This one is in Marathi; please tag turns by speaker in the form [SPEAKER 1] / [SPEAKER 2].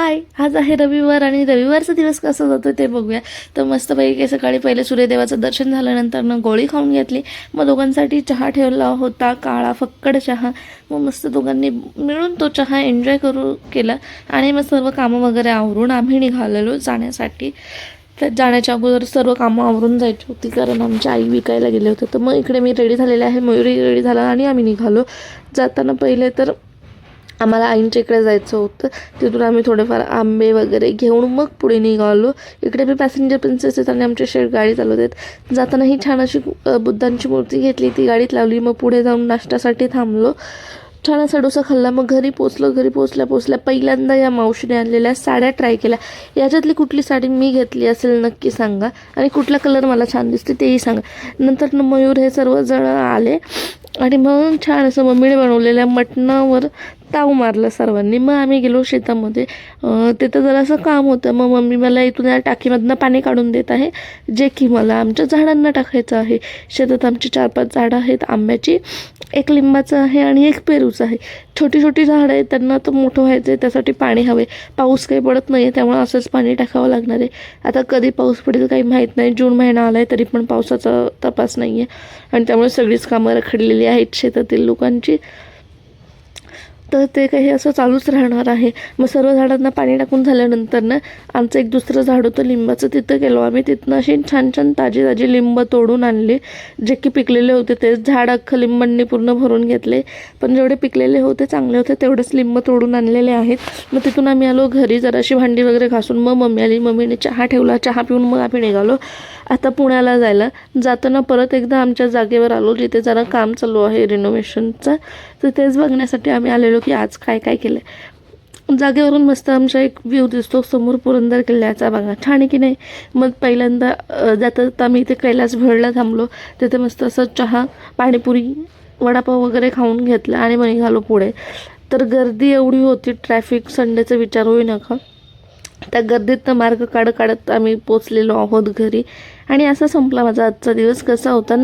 [SPEAKER 1] हाय, आज आहे रविवार आणि रविवारचा दिवस कसा जातो ते बघूया. तर मस्तपैकी सकाळी पहिले सूर्यदेवाचं दर्शन झाल्यानंतर गोळी खाऊन घेतली. मग दोघांसाठी चहा ठेवला होता, काळा फक्कड चहा. मग मस्त दोघांनी मिळून तो चहा एन्जॉय केला आणि मग सर्व कामं वगैरे आवरून आम्ही निघालेलो जाण्यासाठी. तर जाण्याच्या अगोदर सर्व कामं आवरून जायची होती, कारण आमची आई विकायला गेले होते. तर मग इकडे मी रेडी झालेले आहे, मयुरी रेडी झाला आणि आम्ही निघालो. जाताना पहिले तर आम्हाला आईंच्या इकडे जायचं होतं. तिथून आम्ही थोडेफार आंबे वगैरे घेऊन मग पुढे निघालो. इकडे मी पॅसेंजर प्रिन्सेस आहेत आणि आमचे शेड गाडी चालवत आहेत. जाताना ही छान अशी बुद्धांची मूर्ती घेतली, ती गाडीत लावली. मग पुढे जाऊन नाश्त्यासाठी थांबलो. छान असा डोसा खाल्ला. मग घरी पोचल्या पहिल्यांदा या मावशीने आणलेल्या साड्या ट्राय केल्या. याच्यातली कुठली साडी मी घेतली असेल नक्की सांगा, आणि कुठला कलर मला छान दिसते तेही सांगा. नंतर मयूर हे सर्वजण आले आणि मग छान असं मम्मीने बनवलेल्या मटणावर ताव मारला सर्वांनी. मग आम्ही गेलो शेतामध्ये. तिथं जरासं काम होतं. मग मम्मी मला इथून या टाकीमधनं पाणी काढून देत आहे, जे की मला आमच्या झाडांना टाकायचं आहे. शेतात आमची 4-5 झाडं आहेत. आंब्याची, एक लिंबाचं आहे आणि एक पेरूचं आहे. छोटी छोटी झाडं आहेत, त्यांना तर मोठं व्हायचं आहे, त्यासाठी पाणी हवे. पाऊस काही पडत नाही आहे, त्यामुळे असंच पाणी टाकावं लागणार आहे. आता कधी पाऊस पडेल काही माहीत नाही. जून महिना आला आहे तरी पण पावसाचा तपास नाही आहे, आणि त्यामुळे सगळीच कामं रखडलेली आहेत शेतातील लोकांची. तर ते काही असं चालूच राहणार आहे. मग सर्व झाडांना पाणी टाकून झाल्यानंतर ना आमचं एक दुसरं झाड होतं लिंबाचं, तिथं गेलो आम्ही. तिथनं अशी छान छान ताजी लिंब तोडून आणले, जे की पिकलेले होते. ते झाड अख्खं लिंबांनी पूर्ण भरून घेतले, पण जेवढे पिकलेले होते चांगले होते तेवढेच लिंब तोडून आणलेले आहेत. मग तिथून आम्ही आलो घरी. जराशी भांडी वगैरे घासून मग मम्मी आली. मम्मीने चहा ठेवला. चहा पिऊन मग आम्ही निघालो आता पुण्याला जायला. जाताना परत एकदा आमच्या जागेवर आलो, जिथे जरा काम चालू आहे रिनोव्हेशनचं. तर तेच बघण्यासाठी आम्ही आलेलो की आज काय काय केलं आहे. जागेवरून मस्त आमचा एक व्ह्यू दिसतो समोर पुरंदर किल्ल्याचा. बघा छान आहे की नाही. मग पहिल्यांदा जाता आम्ही इथे कैलास भेळला थांबलो. तिथे मस्त असं चहा, पाणीपुरी, वडापाव वगैरे खाऊन घेतलं आणि मग निघालो पुढे. तर गर्दी एवढी होती, ट्रॅफिक संडेचा विचार होई नका. त्या गर्दीतनं मार्ग काढत आम्ही पोचलेलो आहोत घरी. आणि असा संपला माझा आजचा दिवस. कसा होता